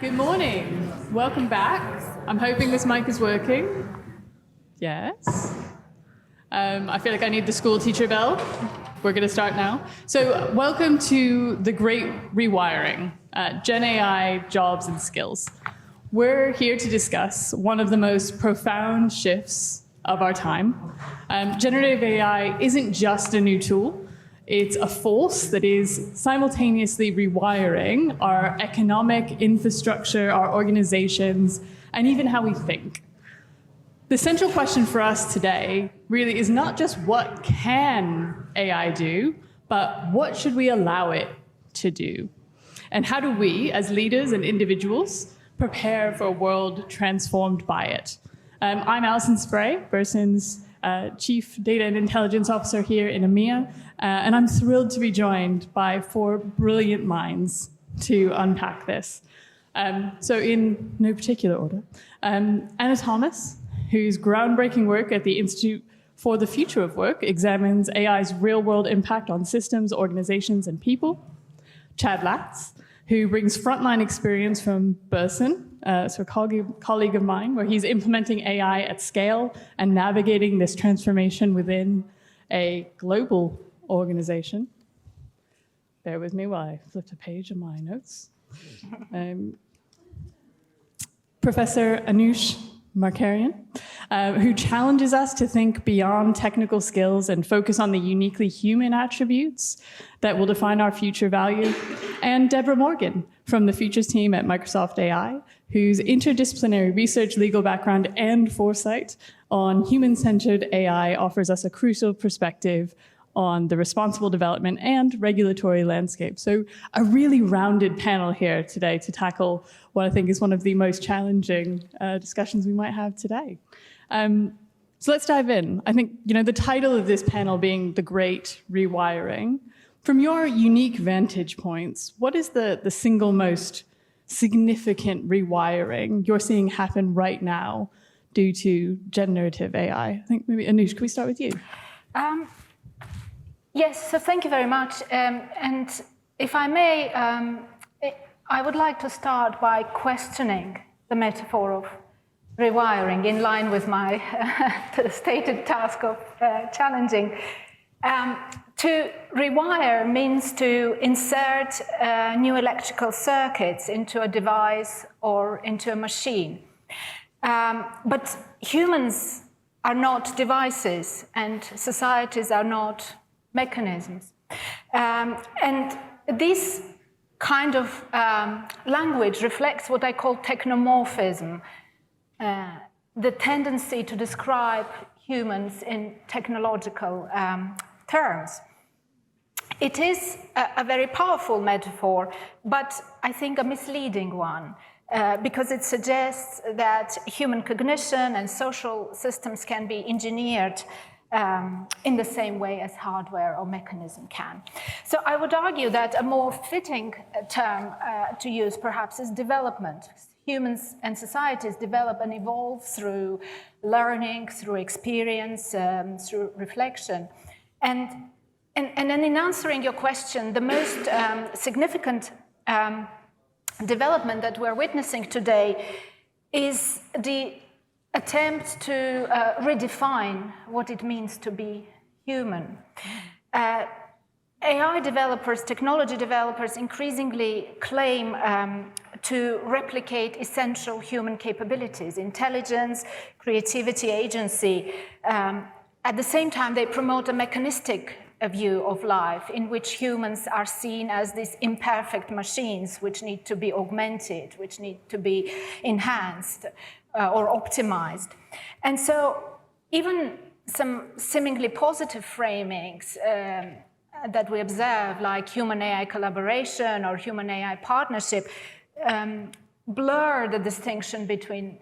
Good morning. Welcome back. I'm hoping this mic is working. Yes. I feel like I need the school teacher bell. We're going to start now. So welcome to the Great Rewiring, Gen AI, Jobs and Skills. We're here to discuss one of the most profound shifts of our time. Generative AI isn't just a new tool. It's a force that is simultaneously rewiring our economic infrastructure, our organizations, and even how we think. The central question for us today really is not just what can AI do, but what should we allow it to do? And how do we, as leaders and individuals, prepare for a world transformed by it? I'm Allison, Burson's Chief Data and Intelligence Officer here in EMEA, and I'm thrilled to be joined by four brilliant minds to unpack this. So in no particular order, Anna Thomas, whose groundbreaking work at the Institute for the Future of Work examines AI's real-world impact on systems, organizations, and people. Chad Latz, who brings frontline experience from Burson, so a colleague of mine, where he's implementing AI at scale and navigating this transformation within a global organization. Bear with me while I flip a page of my notes. Professor Anoush Margaryan, who challenges us to think beyond technical skills and focus on the uniquely human attributes that will define our future value. And Deborah Morgan from the Futures team at Microsoft AI, whose interdisciplinary research, legal background, and foresight on human-centered AI offers us a crucial perspective on the responsible development and regulatory landscape. So a really rounded panel here today to tackle what I think is one of the most challenging discussions we might have today. So let's dive in. I think, the title of this panel being The Great Rewiring. From your unique vantage points, what is the single most significant rewiring you're seeing happen right now due to generative AI? I think maybe, Anoush, can we start with you? Yes, so thank you very much. And if I may, I would like to start by questioning the metaphor of rewiring in line with my stated task of challenging. To rewire means to insert new electrical circuits into a device or into a machine. But humans are not devices, and societies are not mechanisms. And this kind of language reflects what I call technomorphism, the tendency to describe humans in technological terms. It is a very powerful metaphor, but I think a misleading one, because it suggests that human cognition and social systems can be engineered in the same way as hardware or mechanism can. So I would argue that a more fitting term to use perhaps is development. Humans and societies develop and evolve through learning, through experience, through reflection. And then in answering your question, the most significant development that we're witnessing today is the attempt to redefine what it means to be human. AI developers, technology developers increasingly claim to replicate essential human capabilities, intelligence, creativity, agency. At the same time, they promote a mechanistic view of life in which humans are seen as these imperfect machines which need to be augmented, which need to be enhanced or optimized. And so even some seemingly positive framings that we observe, like human-AI collaboration or human-AI partnership, blur the distinction between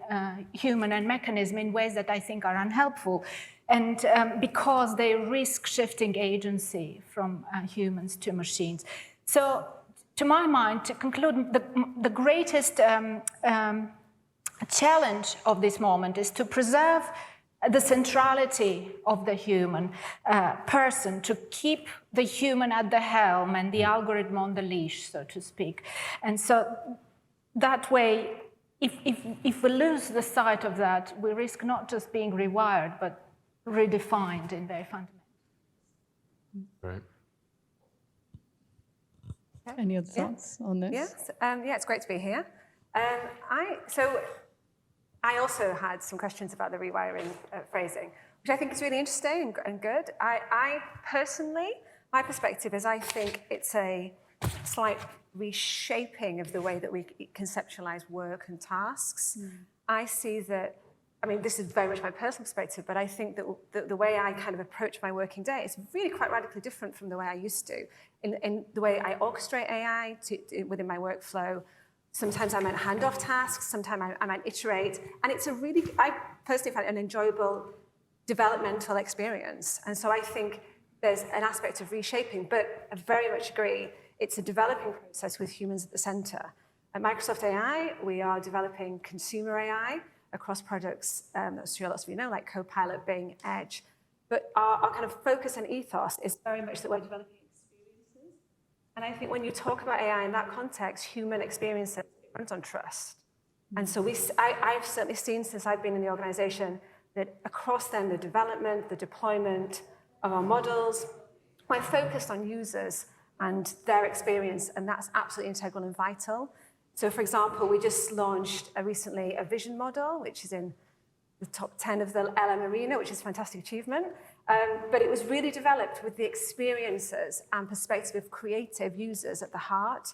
human and mechanism in ways that I think are unhelpful, and because they risk shifting agency from humans to machines. So, to my mind, to conclude, the greatest challenge of this moment is to preserve the centrality of the human person, to keep the human at the helm and the algorithm on the leash, so to speak. And so that way, if we lose the sight of that, we risk not just being rewired, but redefined in very fundamental. Right. Any other thoughts on this? Yes, yeah, it's great to be here. I also had some questions about the rewiring phrasing, which I think is really interesting and good. I personally, my perspective is I think it's a slight reshaping of the way that we conceptualize work and tasks. I see that, I mean, this is very much my personal perspective, but I think that the way I kind of approach my working day is really quite radically different from the way I used to. In the way I orchestrate AI within my workflow, sometimes I might hand off tasks, sometimes I might iterate, and it's a really, I personally find it an enjoyable developmental experience. And so I think there's an aspect of reshaping, but I very much agree, it's a developing process with humans at the center. At Microsoft AI, we are developing consumer AI across products that I'm sure lots of you know, like Copilot, Bing, Edge. But our kind of focus and ethos is very much that we're developing experiences. And I think when you talk about AI in that context, human experiences, it runs on trust. And so I've certainly seen since I've been in the organization that across then the development, the deployment of our models, we're focused on users and their experience, and that's absolutely integral and vital. So for example, we just launched recently a vision model, which is in the top 10 of the LM arena, which is a fantastic achievement. But it was really developed with the experiences and perspective of creative users at the heart.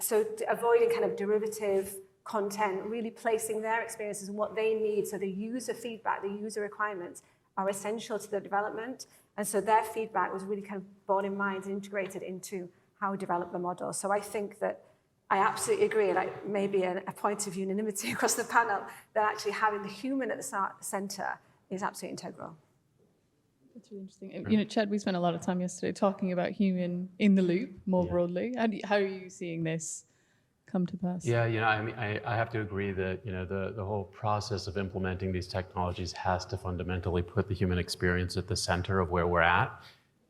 So avoiding kind of derivative content, really placing their experiences and what they need. So the user feedback, the user requirements are essential to the development. And so their feedback was really kind of borne in mind and integrated into how we develop the model. So I think that I absolutely agree, like maybe a point of unanimity across the panel, that actually having the human at the center is absolutely integral. That's really interesting. You know, Chad, we spent a lot of time yesterday talking about human in the loop more broadly. How are you seeing this come to pass? Yeah, you know, I mean, I have to agree that, you know, the whole process of implementing these technologies has to fundamentally put the human experience at the center of where we're at.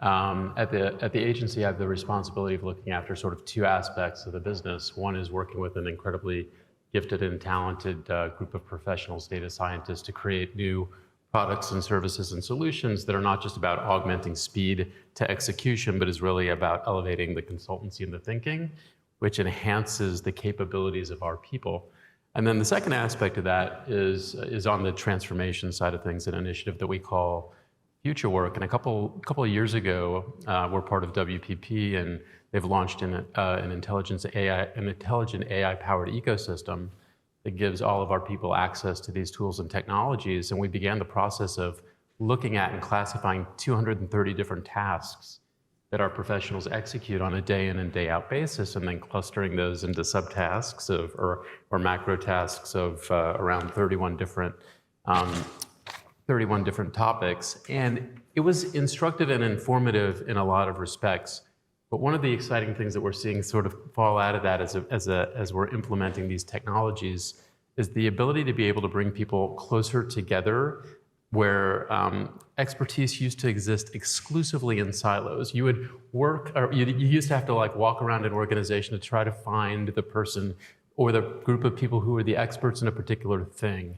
At the agency, I have the responsibility of looking after sort of two aspects of the business. One is working with an incredibly gifted and talented group of professionals, data scientists, to create new products and services and solutions that are not just about augmenting speed to execution, but is really about elevating the consultancy and the thinking, which enhances the capabilities of our people. And then the second aspect of that is on the transformation side of things, an initiative that we call Future Work. And a couple of years ago, we're part of WPP, and they've launched an intelligent AI-powered ecosystem that gives all of our people access to these tools and technologies. And we began the process of looking at and classifying 230 different tasks that our professionals execute on a day in and day out basis, and then clustering those into subtasks or macro tasks of around 31 different topics. And it was instructive and informative in a lot of respects. But one of the exciting things that we're seeing sort of fall out of that as we're implementing these technologies is the ability to be able to bring people closer together, where expertise used to exist exclusively in silos. You would work, or you used to have to like walk around an organization to try to find the person or the group of people who are the experts in a particular thing.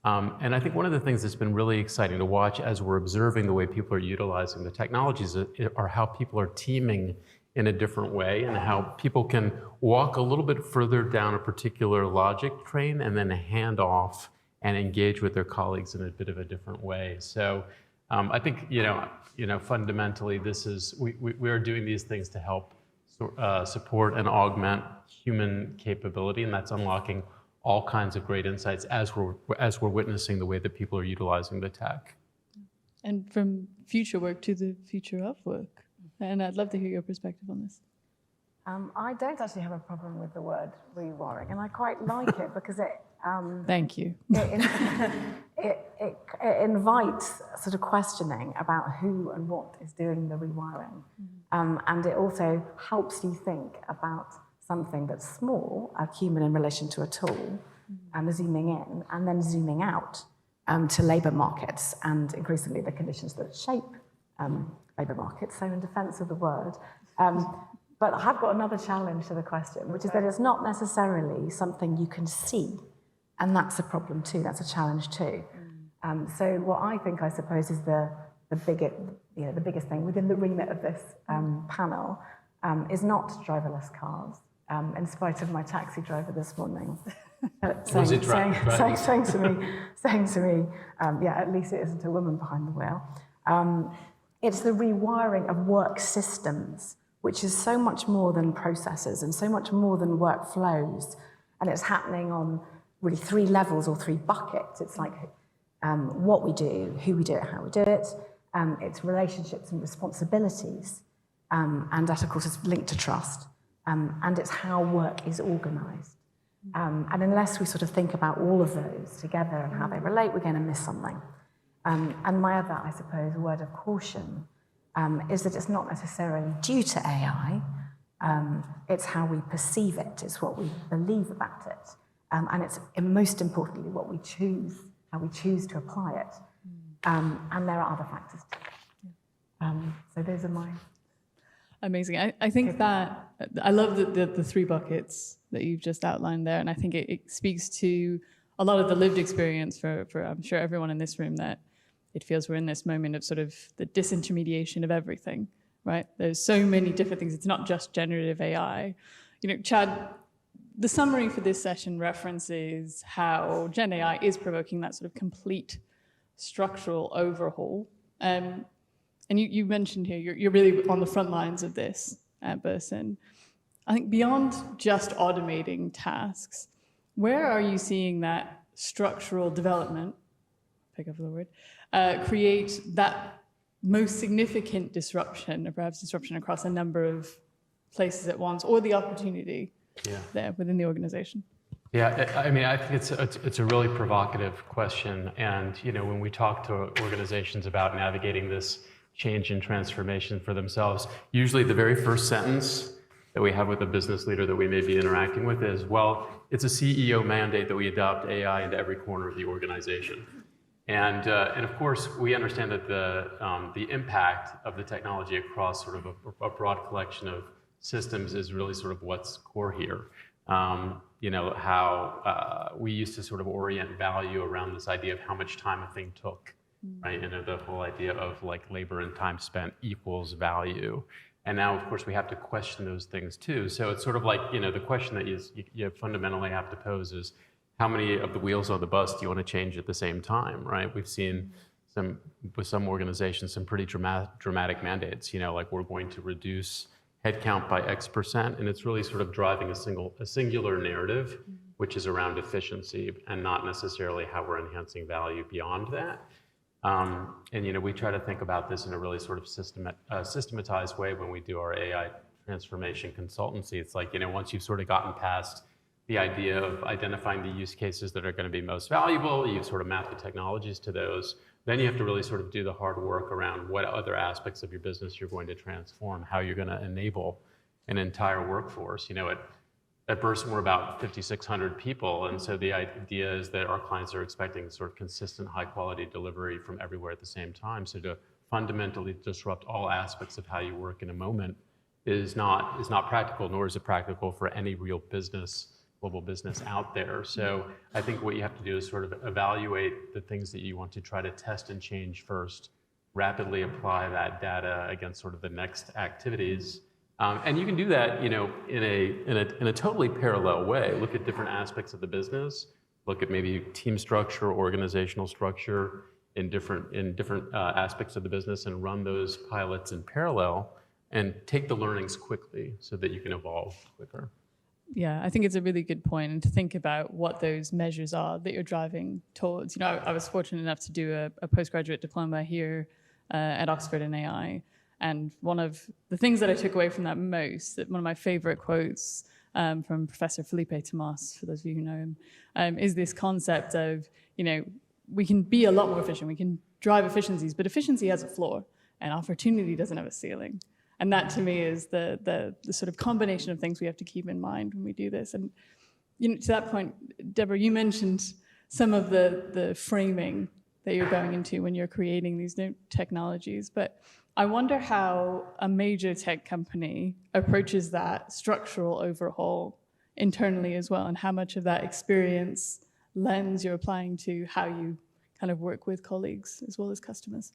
And I think one of the things that's been really exciting to watch as we're observing the way people are utilizing the technologies are how people are teaming in a different way, and how people can walk a little bit further down a particular logic train and then hand off and engage with their colleagues in a bit of a different way. So I think, you know, fundamentally, we are doing these things to help support and augment human capability, and that's unlocking all kinds of great insights as we're witnessing the way that people are utilizing the tech. And from future work to the future of work. And I'd love to hear your perspective on this. I don't actually have a problem with the word rewiring, and I quite like it because it... Thank you. It invites sort of questioning about who and what is doing the rewiring. And it also helps you think about something that's small, a human in relation to a tool, and zooming in and then zooming out to labour markets and increasingly the conditions that shape labour markets. So in defence of the word, But I've got another challenge to the question, which is that it's not necessarily something you can see. And that's a problem too, that's a challenge too. So what I think, I suppose, is the biggest thing within the remit of this panel is not driverless cars, in spite of my taxi driver this morning saying to me, yeah, at least it isn't a woman behind the wheel. It's the rewiring of work systems, which is so much more than processes and so much more than workflows. And it's happening on really 3 levels or 3 buckets. It's like what we do, who we do it, how we do it. It's relationships and responsibilities. And that, of course, is linked to trust. And it's how work is organized. And unless we sort of think about all of those together and how they relate, we're going to miss something. And my other, I suppose, word of caution is that it's not necessarily due to AI. It's how we perceive it. It's what we believe about it. And it's most importantly what we choose, how we choose to apply it. And there are other factors too. So those are my... Amazing. I think that I love the 3 buckets that you've just outlined there, and I think it speaks to a lot of the lived experience for I'm sure everyone in this room, that it feels we're in this moment of sort of the disintermediation of everything, right? There's so many different things. It's not just generative AI. You know, Chad, the summary for this session references how Gen AI is provoking that sort of complete structural overhaul. And you mentioned here, you're really on the front lines of this at Burson. I think beyond just automating tasks, where are you seeing that structural development, pick up the word, create that most significant disruption, or perhaps disruption across a number of places at once, or the opportunity there within the organization? Yeah, I mean, I think it's a really provocative question. And, you know, when we talk to organizations about navigating this change and transformation for themselves, usually the very first sentence that we have with a business leader that we may be interacting with is, well, it's a CEO mandate that we adopt AI into every corner of the organization. And of course, we understand that the impact of the technology across sort of a broad collection of systems is really sort of what's core here. You know, how we used to sort of orient value around this idea of how much time a thing took. Right, and the whole idea of like labor and time spent equals value. And now, of course, we have to question those things too. So it's sort of like, you know, the question that you fundamentally have to pose is, how many of the wheels on the bus do you want to change at the same time, right? We've seen with some organizations, some pretty dramatic mandates, you know, like we're going to reduce headcount by X%, and it's really sort of driving a singular narrative, which is around efficiency and not necessarily how we're enhancing value beyond that. And, you know, we try to think about this in a really sort of systematized way when we do our AI transformation consultancy. It's like, you know, once you've sort of gotten past the idea of identifying the use cases that are going to be most valuable, you've sort of mapped the technologies to those, then you have to really sort of do the hard work around what other aspects of your business you're going to transform, how you're going to enable an entire workforce. You know, at Burson, we're about 5,600 people, and so the idea is that our clients are expecting sort of consistent, high-quality delivery from everywhere at the same time. So to fundamentally disrupt all aspects of how you work in a moment is not practical, nor is it practical for any real business, global business out there. So I think what you have to do is sort of evaluate the things that you want to try to test and change first, rapidly apply that data against sort of the next activities. And you can do that, you know, in a totally parallel way. Look at different aspects of the business. Look at maybe team structure, organizational structure in different aspects of the business, and run those pilots in parallel, and take the learnings quickly so that you can evolve quicker. Yeah, I think it's a really good point, and to think about what those measures are that you're driving towards. You know, I was fortunate enough to do a postgraduate diploma here at Oxford in AI. And one of the things that I took away from that most, one of my favorite quotes from Professor Felipe Tomas, for those of you who know him, is this concept of, you know, we can be a lot more efficient, we can drive efficiencies, but efficiency has a floor, and opportunity doesn't have a ceiling. And that, to me, is the sort of combination of things we have to keep in mind when we do this. And, you know, to that point, Deborah, you mentioned some of the framing that you're going into when you're creating these new technologies. But I wonder how a major tech company approaches that structural overhaul internally as well, and how much of that experience lens you're applying to how you kind of work with colleagues as well as customers.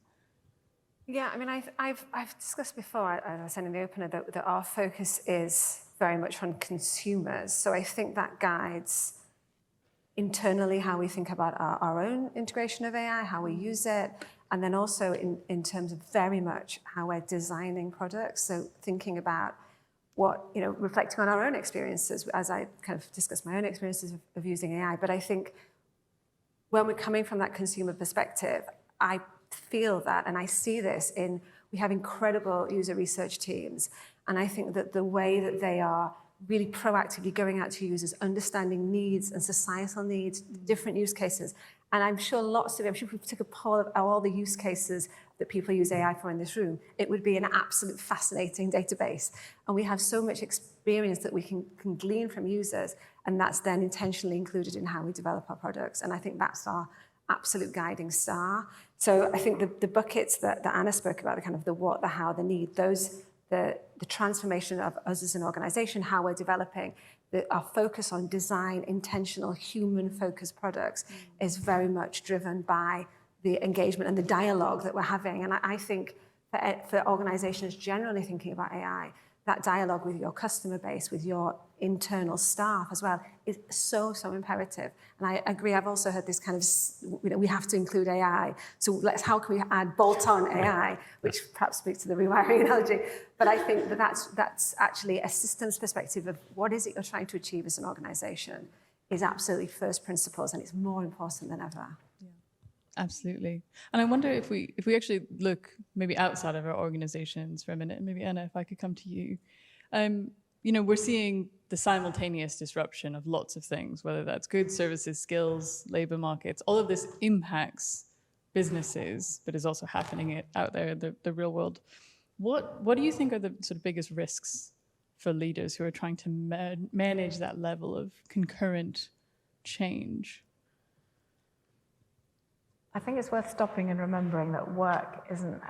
Yeah, I mean, I've discussed before, as I said in the opener, that our focus is very much on consumers. So I think that guides internally how we think about our own integration of AI, how we use it, and then also in terms of very much how we're designing products. So thinking about what, reflecting on our own experiences, as I kind of discussed my own experiences of using AI. But I think when we're coming from that consumer perspective, I feel that, and I see this we have incredible user research teams, and I think that the way that they are really proactively going out to users, understanding needs and societal needs, different use cases, and I'm sure if we took a poll of all the use cases that people use AI for in this room, it would be an absolute fascinating database. And we have so much experience that we can glean from users, and that's then intentionally included in how we develop our products. And I think that's our absolute guiding star. So I think the buckets that Anna spoke about, the kind of the what, the how, the need, those, the transformation of us as an organization, how we're developing, our focus on design, intentional, human-focused products is very much driven by the engagement and the dialogue that we're having. And I think for organizations generally thinking about AI, that dialogue with your customer base, with your internal staff as well, is so imperative. And I agree, I've also heard this kind of, we have to include AI. So how can we add bolt-on AI, which perhaps speaks to the rewiring analogy. But I think that's actually a systems perspective of what is it you're trying to achieve as an organization is absolutely first principles, and it's more important than ever. Absolutely. And I wonder if we actually look maybe outside of our organizations for a minute, and maybe Anna, if I could come to you. We're seeing the simultaneous disruption of lots of things, whether that's goods, services, skills, labor markets. All of this impacts businesses, but is also happening out there in the real world. What do you think are the sort of biggest risks for leaders who are trying to manage that level of concurrent change? I think it's worth stopping and remembering that work isn't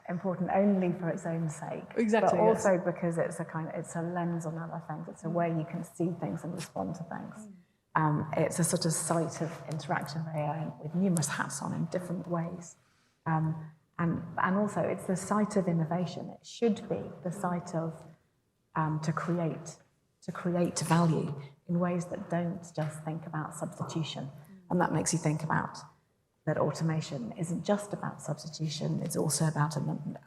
important only for its own sake, exactly, but also because it's a lens on other things. It's a way you can see things and respond to things. It's a sort of site of interaction with AI with numerous hats on in different ways, and also it's the site of innovation. It should be the site of to create value in ways that don't just think about substitution, and that makes you think about that automation isn't just about substitution, it's also about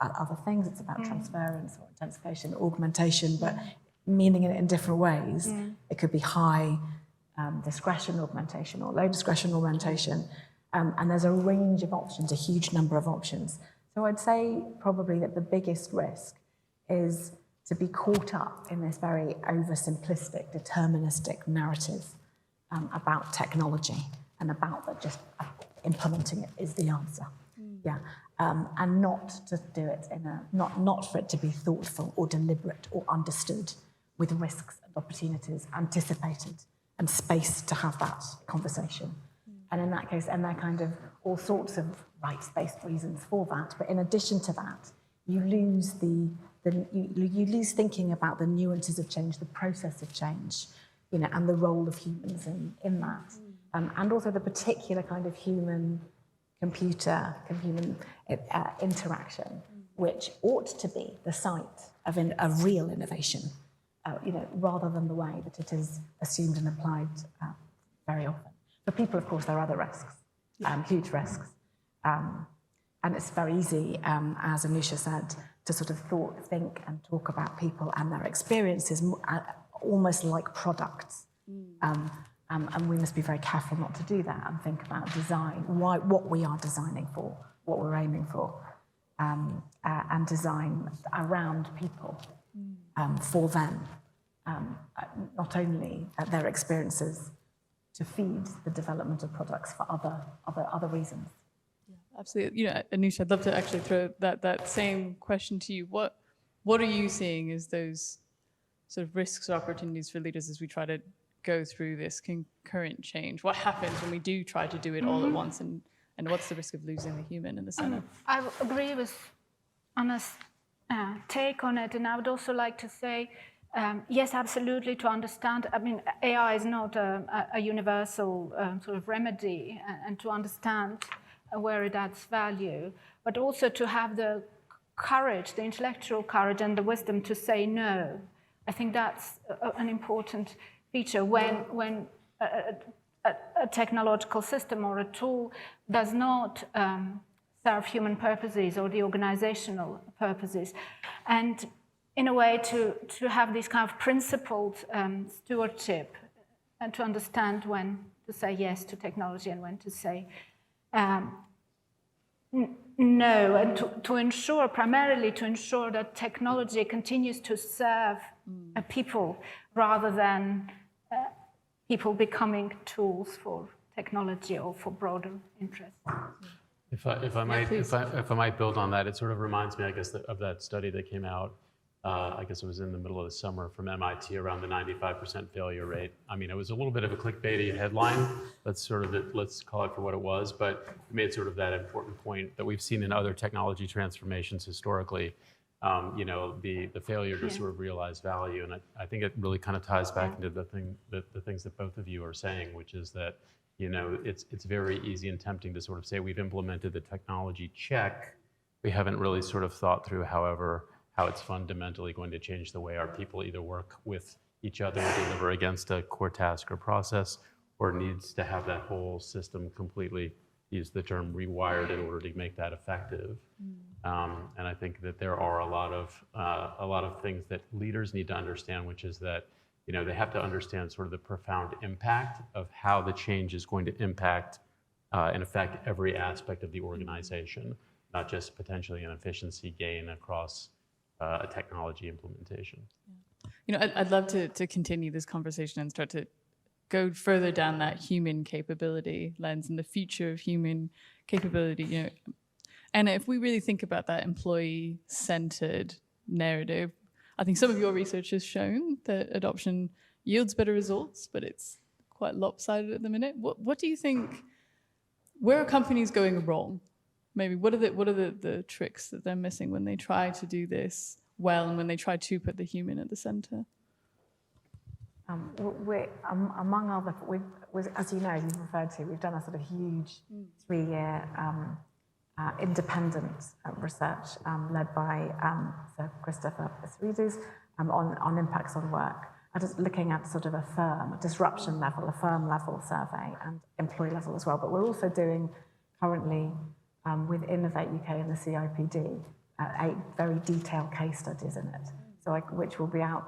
other things. It's about transference or intensification, augmentation, but meaning it in different ways. It could be high discretion augmentation or low discretion augmentation. And there's a range of options, a huge number of options. So I'd say probably that the biggest risk is to be caught up in this very oversimplistic, deterministic narrative about technology and about that just implementing it is the answer. And not to do it not for it to be thoughtful or deliberate or understood, with risks and opportunities anticipated and space to have that conversation. And in that case, and there are kind of all sorts of rights-based reasons for that. But in addition to that, you lose you lose thinking about the nuances of change, the process of change, and the role of humans in that. And also the particular kind of human-computer, human interaction, which ought to be the site of a real innovation, rather than the way that it is assumed and applied very often. For people, of course, there are other risks, huge risks. And it's very easy, as Anoush said, to sort of think and talk about people and their experiences almost like products. And we must be very careful not to do that and think about design, what we are designing for, what we're aiming for, and design around people, for them, not only their experiences, to feed the development of products for other reasons. Yeah, absolutely. Anoush, I'd love to actually throw that same question to you. What are you seeing as those sort of risks or opportunities for leaders as we try to go through this concurrent change? What happens when we do try to do it all at once and And what's the risk of losing the human in the center? I agree with Anna's take on it, and I would also like to say, yes, absolutely, to understand, I mean, AI is not a universal sort of remedy, and to understand where it adds value, but also to have the courage, the intellectual courage and the wisdom to say no. I think that's an important feature when a technological system or a tool does not serve human purposes or the organizational purposes. And in a way to have this kind of principled stewardship and to understand when to say yes to technology and when to say no, and to ensure, primarily to ensure that technology continues to serve people rather than people becoming tools for technology or for broader interests. If I might build on that, it sort of reminds me, I guess, of that study that came out. I guess it was in the middle of the summer from MIT around the 95% failure rate. I mean, it was a little bit of a clickbaity headline. Let's call it for what it was, but it made sort of that important point that we've seen in other technology transformations historically. The failure to sort of realize value, and I think it really kind of ties back into the things that both of you are saying, which is that it's very easy and tempting to sort of say we've implemented the technology, check. We haven't really sort of thought through, however, how it's fundamentally going to change the way our people either work with each other and deliver against a core task or process, or needs to have that whole system completely, use the term, rewired in order to make that effective. And I think that there are a lot of things that leaders need to understand, which is that they have to understand sort of the profound impact of how the change is going to impact and affect every aspect of the organization, not just potentially an efficiency gain across a technology implementation. I'd love to continue this conversation and start to go further down that human capability lens and the future of human capability. And if we really think about that employee-centered narrative, I think some of your research has shown that adoption yields better results, but it's quite lopsided at the minute. What do you think? Where are companies going wrong? Maybe what are the tricks that they're missing when they try to do this well and when they try to put the human at the center? Among other, as you know, you've referred to, we've done a sort of huge 3-year independent research led by Sir Christopher Pissarides on impacts on work. And just looking at sort of a disruption level, a firm level survey and employee level as well. But we're also doing currently with Innovate UK and the CIPD 8 very detailed case studies in it. So which will be out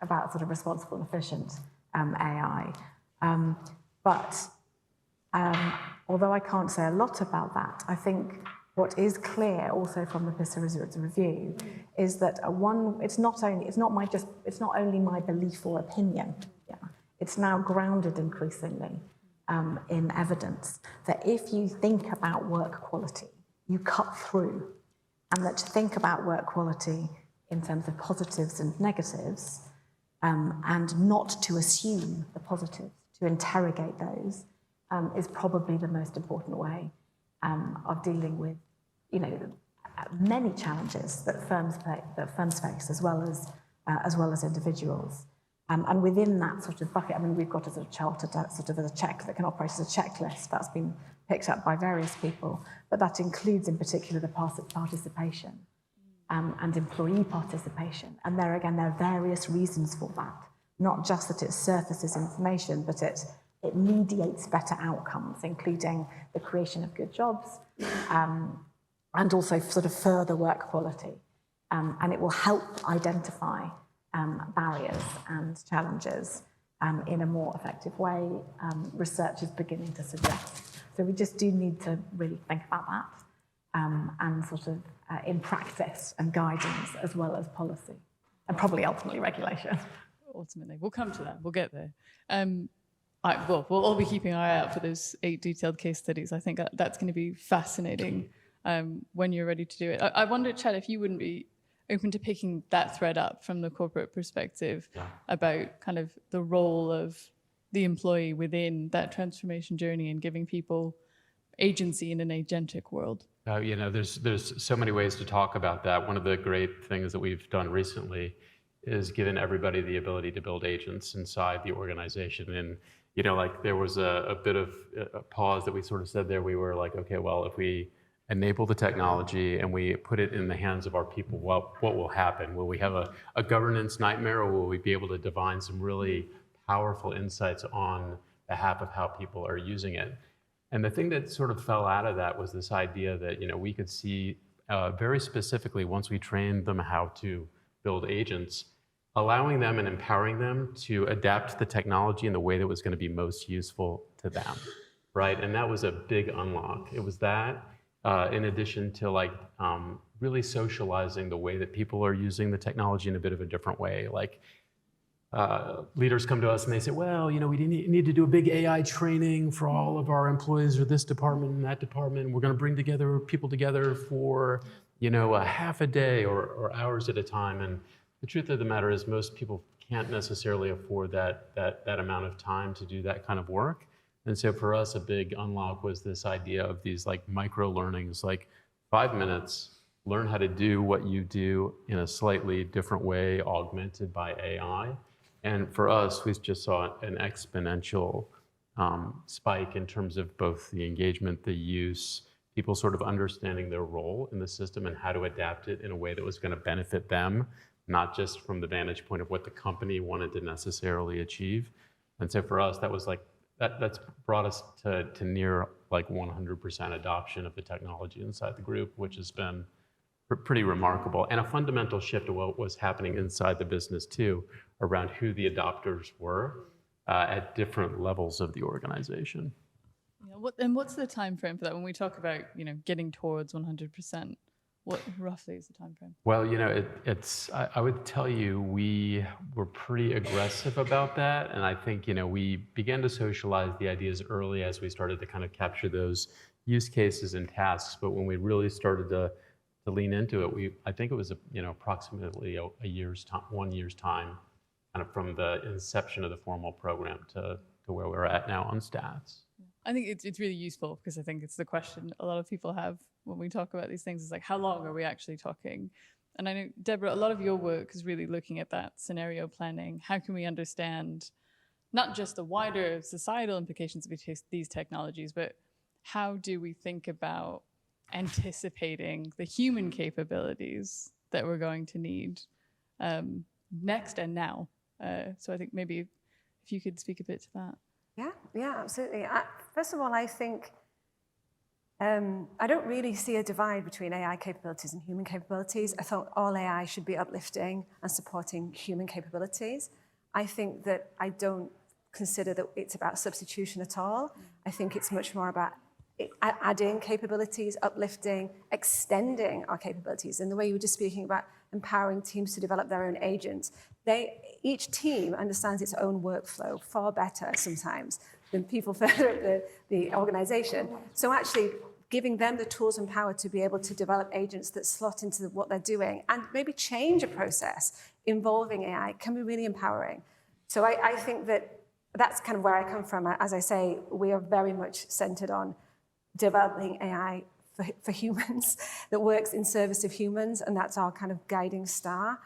about sort of responsible and efficient AI. Although I can't say a lot about that, I think what is clear also from the Pissarides review is that it's not only my belief or opinion. It's now grounded increasingly in evidence that if you think about work quality, you cut through, and that to think about work quality in terms of positives and negatives, and not to assume the positives, to interrogate those, is probably the most important way of dealing with, many challenges that firms face, as well as individuals. And within that sort of bucket, I mean, we've got a sort of chartered sort of as a check that can operate as a checklist that's been picked up by various people, but that includes in particular the participation and employee participation. And there are various reasons for that. Not just that it surfaces information, but it mediates better outcomes, including the creation of good jobs and also sort of further work quality. And it will help identify barriers and challenges in a more effective way. Research is beginning to suggest. So we just do need to really think about that and sort of in practice and guidance as well as policy and probably ultimately regulation. Ultimately, we'll come to that. We'll get there. We'll all be keeping our eye out for those 8 detailed case studies. I think that's going to be fascinating when you're ready to do it. I wonder, Chad, if you wouldn't be open to picking that thread up from the corporate perspective about kind of the role of the employee within that transformation journey and giving people agency in an agentic world? There's so many ways to talk about that. One of the great things that we've done recently is given everybody the ability to build agents inside the organization. And there was a bit of a pause that we sort of said there. We were like, okay, well, if we enable the technology and we put it in the hands of our people, what will happen? Will we have a governance nightmare, or will we be able to divine some really powerful insights on behalf of how people are using it? And the thing that sort of fell out of that was this idea that we could see very specifically, once we trained them how to build agents, allowing them and empowering them to adapt the technology in the way that was going to be most useful to them, right? And that was a big unlock. It was that, in addition to really socializing the way that people are using the technology in a bit of a different way. Leaders come to us and they say, well, we need to do a big AI training for all of our employees, or this department and that department. We're going to bring people together for, a half a day or hours at a time. And the truth of the matter is most people can't necessarily afford that amount of time to do that kind of work. And so for us, a big unlock was this idea of these micro learnings, 5 minutes, learn how to do what you do in a slightly different way, augmented by AI. And for us, we just saw an exponential spike in terms of both the engagement, the use, people sort of understanding their role in the system and how to adapt it in a way that was going to benefit them, not just from the vantage point of what the company wanted to necessarily achieve. And so for us, that was that's brought us to near 100% adoption of the technology inside the group, which has been pretty remarkable, and a fundamental shift to what was happening inside the business too, around who the adopters were at different levels of the organization. And what's the time frame for that? When we talk about getting towards 100%, what roughly is the time frame? Well, I would tell you we were pretty aggressive about that, and I think we began to socialize the ideas early as we started to kind of capture those use cases and tasks. But when we really started to lean into it, I think it was approximately a year's time, 1 year's time, kind of from the inception of the formal program to where we're at now on stats. I think it's really useful, because I think it's the question a lot of people have when we talk about these things, is how long are we actually talking? And I know, Deborah, a lot of your work is really looking at that scenario planning. How can we understand not just the wider societal implications of these technologies, but how do we think about anticipating the human capabilities that we're going to need next and now? So I think maybe if you could speak a bit to that. Yeah, absolutely. First of all, I think I don't really see a divide between AI capabilities and human capabilities. I thought all AI should be uplifting and supporting human capabilities. I think that I don't consider that it's about substitution at all. I think it's much more about adding capabilities, uplifting, extending our capabilities. And the way you were just speaking about empowering teams to develop their own agents, each team understands its own workflow far better sometimes than people further up the organization. So actually giving them the tools and power to be able to develop agents that slot into what they're doing and maybe change a process involving AI can be really empowering. So I think that's kind of where I come from. As I say, we are very much centered on developing AI for humans that works in service of humans, and that's our kind of guiding star.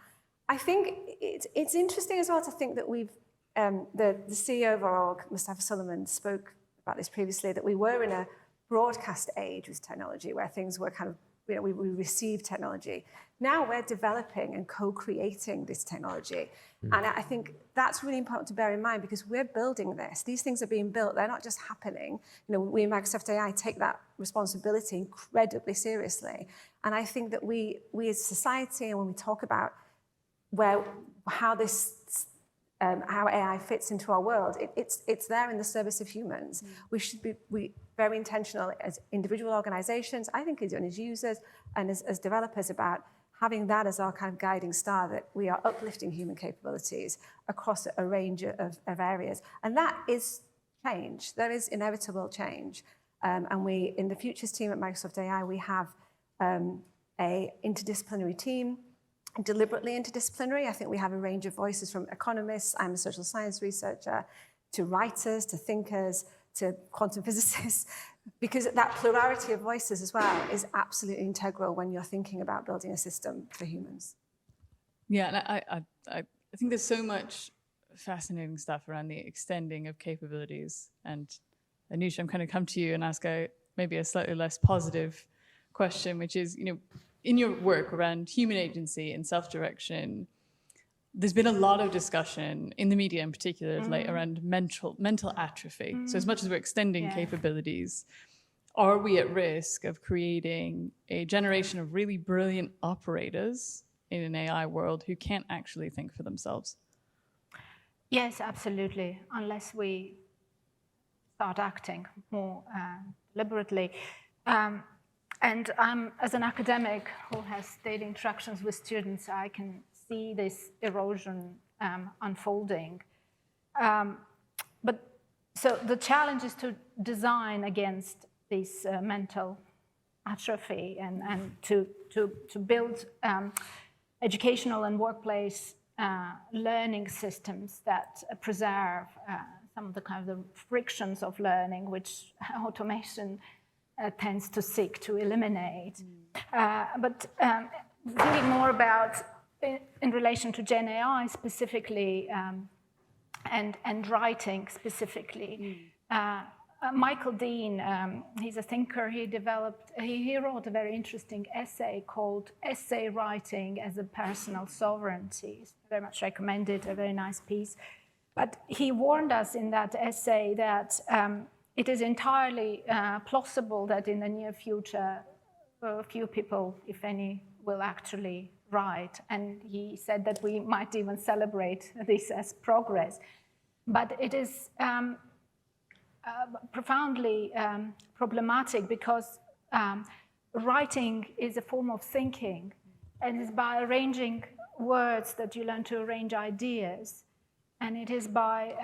I think it's interesting as well to think that we've, the CEO of our org, Mustafa Suleyman, spoke about this previously, that we were in a broadcast age with technology where things were kind of, we received technology. Now we're developing and co-creating this technology. And I think that's really important to bear in mind, because we're building this. These things are being built. They're not just happening. We in Microsoft AI take that responsibility incredibly seriously. And I think that we as society, and when we talk about how AI fits into our world, it's there in the service of humans. We should be very intentional as individual organizations, I think as users and as developers, about having that as our kind of guiding star, that we are uplifting human capabilities across a range of areas. And that is change. There is inevitable change. And we, in the Futures team at Microsoft AI, we have a interdisciplinary team, deliberately interdisciplinary. I think we have a range of voices, from economists, I'm a social science researcher, to writers, to thinkers, to quantum physicists, because that plurality of voices as well is absolutely integral when you're thinking about building a system for humans. Yeah, and I think there's so much fascinating stuff around the extending of capabilities. And Anoush, I'm kind of come to you and ask maybe a slightly less positive question, which is, in your work around human agency and self-direction, there's been a lot of discussion in the media in particular of late around mental atrophy. So as much as we're extending capabilities, are we at risk of creating a generation of really brilliant operators in an AI world who can't actually think for themselves? Yes, absolutely, unless we start acting more deliberately. And as an academic who has daily interactions with students, I can see this erosion unfolding. So the challenge is to design against this mental atrophy and to build educational and workplace learning systems that preserve some of the kind of the frictions of learning, which automation tends to seek to eliminate. But thinking more about, in relation to Gen AI specifically, and writing specifically, Michael Dean, he's a thinker. He wrote a very interesting essay called "Essay Writing as a Personal Sovereignty." It's very much recommended, a very nice piece. But he warned us in that essay that it is entirely plausible that in the near future, few people, if any, will actually write. And he said that we might even celebrate this as progress. But it is profoundly problematic because writing is a form of thinking, and it's by arranging words that you learn to arrange ideas, and it is by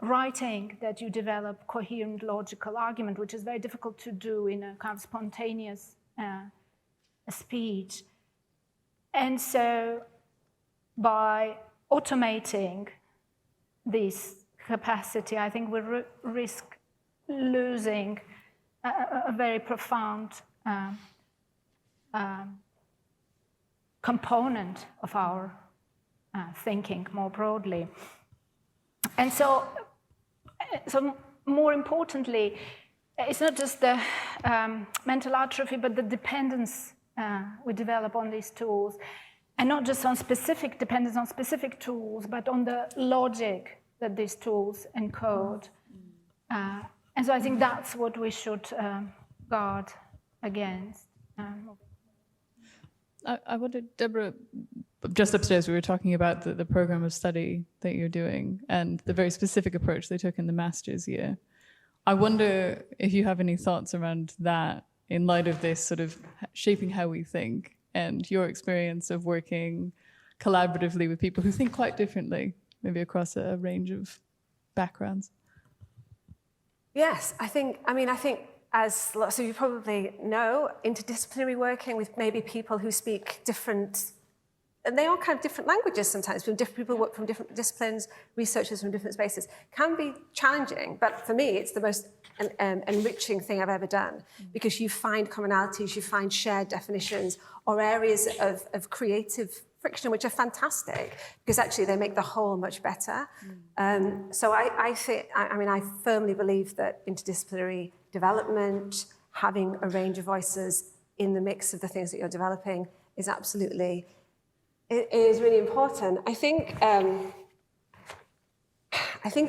writing that you develop coherent logical argument, which is very difficult to do in a kind of spontaneous speech. And so by automating this capacity, I think we risk losing a very profound component of our thinking more broadly. And so more importantly, it's not just the mental atrophy, but the dependence we develop on these tools, and not just on specific dependence on specific tools, but on the logic that these tools encode. And so I think that's what we should guard against. I wondered, Deborah, just upstairs we were talking about the program of study that you're doing and the very specific approach they took in the master's year. I wonder if you have any thoughts around that in light of this sort of shaping how we think and your experience of working collaboratively with people who think quite differently, maybe across a range of backgrounds. Yes, I think as lots of you probably know, interdisciplinary working with maybe people who speak different, and they are kind of different languages sometimes, from different people work from different disciplines, researchers from different spaces, can be challenging, but for me, it's the most enriching thing I've ever done, because you find commonalities, you find shared definitions, or areas of creative friction, which are fantastic, because actually they make the whole much better. So I firmly believe that interdisciplinary development, having a range of voices in the mix of the things that you're developing is absolutely, it is really important. I think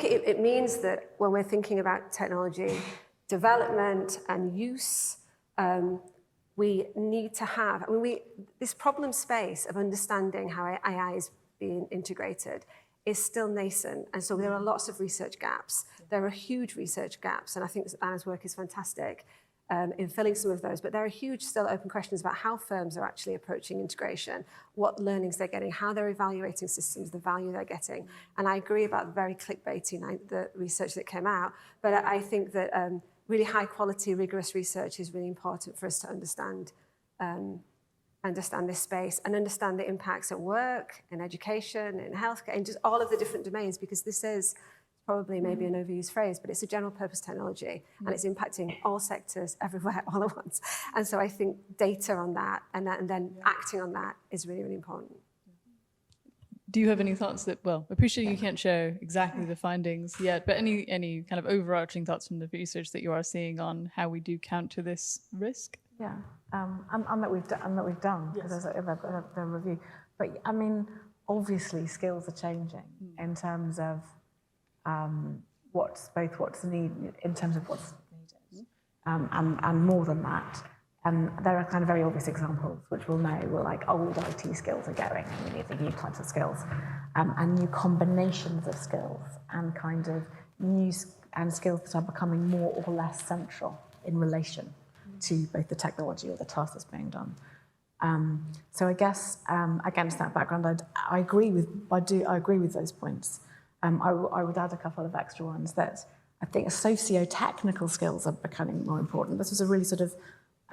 it means that when we're thinking about technology development and use, we need to have, this problem space of understanding how AI is being integrated is still nascent. And so there are lots of research gaps. There are huge research gaps. And I think Anna's work is fantastic in filling some of those. But there are huge still open questions about how firms are actually approaching integration, what learnings they're getting, how they're evaluating systems, the value they're getting. And I agree about the very clickbaity, the research that came out. But I think that really high quality, rigorous research is really important for us to understand this space and understand the impacts at work, in education, in healthcare, in just all of the different domains, because this is probably maybe an overused phrase, but it's a general purpose technology and it's impacting all sectors everywhere all at once. And so I think data on that and then acting on that is really, really important. Do you have any thoughts that, well, I appreciate you can't share exactly the findings yet, but any kind of overarching thoughts from the research that you are seeing on how we do counter this risk? Yeah, and that we've done, because there's a review. But I mean, obviously skills are changing in terms of what's needed, in terms of what's needed, and more than that. There are kind of very obvious examples which we'll know, like old IT skills are going, and we need the new types of skills, and new combinations of skills, and kind of new skills that are becoming more or less central in relation to both the technology or the task that's being done. So I guess against that background, I agree with those points. I would add a couple of extra ones that I think socio-technical skills are becoming more important. This was a really sort of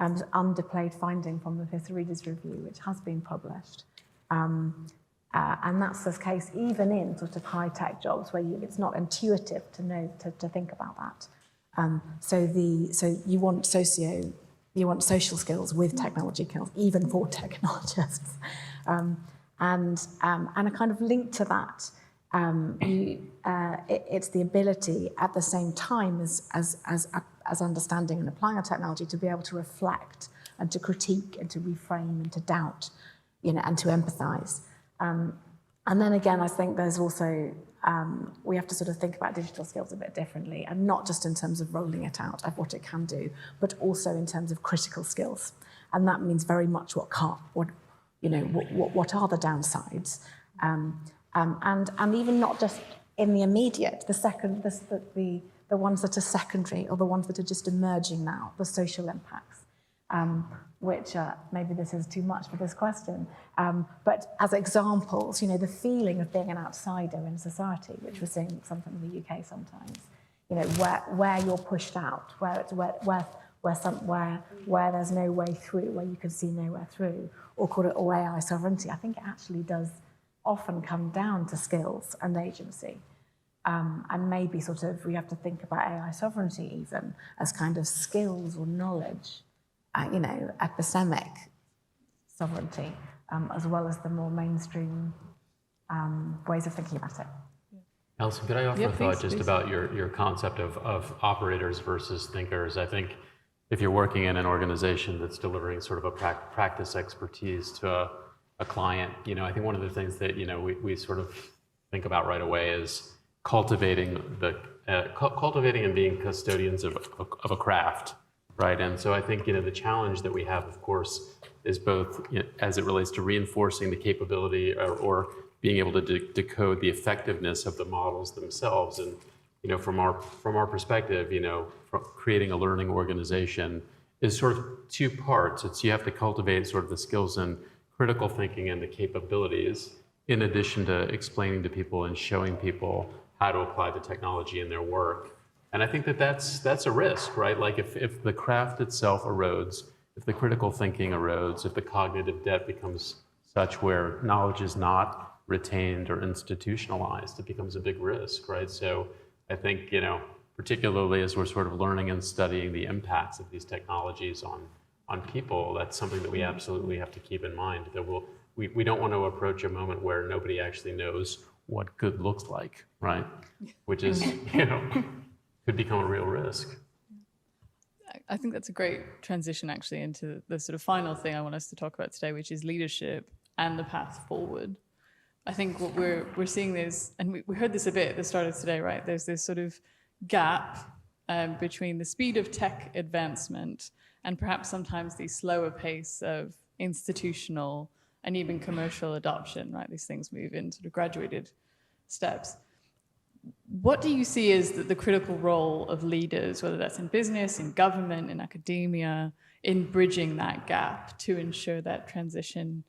underplayed finding from the Fifth Readers Review, which has been published. And that's the case even in sort of high-tech jobs where it's not intuitive to know to think about that. So you want social skills with technology skills, even for technologists. And a kind of link to that, it's the ability at the same time as understanding and applying a technology to be able to reflect and to critique and to reframe and to doubt, and to empathize. And then again, I think there's also, we have to sort of think about digital skills a bit differently, and not just in terms of rolling it out of what it can do, but also in terms of critical skills. And that means very much what are the downsides, and even not just in the immediate, the ones that are secondary, or the ones that are just emerging now, the social impacts, which maybe this is too much for this question, but as examples, the feeling of being an outsider in society, which we're seeing something in the UK sometimes, where you're pushed out, where there's no way through, where you can see nowhere through, or AI sovereignty. I think it actually does often come down to skills and agency. And maybe sort of we have to think about AI sovereignty even as kind of skills or knowledge, epistemic sovereignty, as well as the more mainstream ways of thinking about it. Allison, could I offer a thought just about your concept of operators versus thinkers? I think if you're working in an organization that's delivering sort of a practice expertise to a client, I think one of the things that, we sort of think about right away is cultivating and being custodians of a craft, right? And so I think, the challenge that we have, of course, is both as it relates to reinforcing the capability or being able to decode the effectiveness of the models themselves. And, from our perspective, creating a learning organization is sort of two parts. It's you have to cultivate sort of the skills and critical thinking and the capabilities, in addition to explaining to people and showing people how to apply the technology in their work. And I think that's a risk, right? Like if the craft itself erodes, if the critical thinking erodes, if the cognitive debt becomes such where knowledge is not retained or institutionalized, it becomes a big risk, right? So I think, particularly as we're sort of learning and studying the impacts of these technologies on people, that's something that we absolutely have to keep in mind, that we don't want to approach a moment where nobody actually knows what good looks like, right? Which is, could become a real risk. I think that's a great transition actually into the sort of final thing I want us to talk about today, which is leadership and the path forward. I think what we're seeing is, and we heard this a bit at the start of today, right? There's this sort of gap between the speed of tech advancement and perhaps sometimes the slower pace of institutional and even commercial adoption, right? These things move in sort of graduated steps. What do you see as the critical role of leaders, whether that's in business, in government, in academia, in bridging that gap to ensure that transition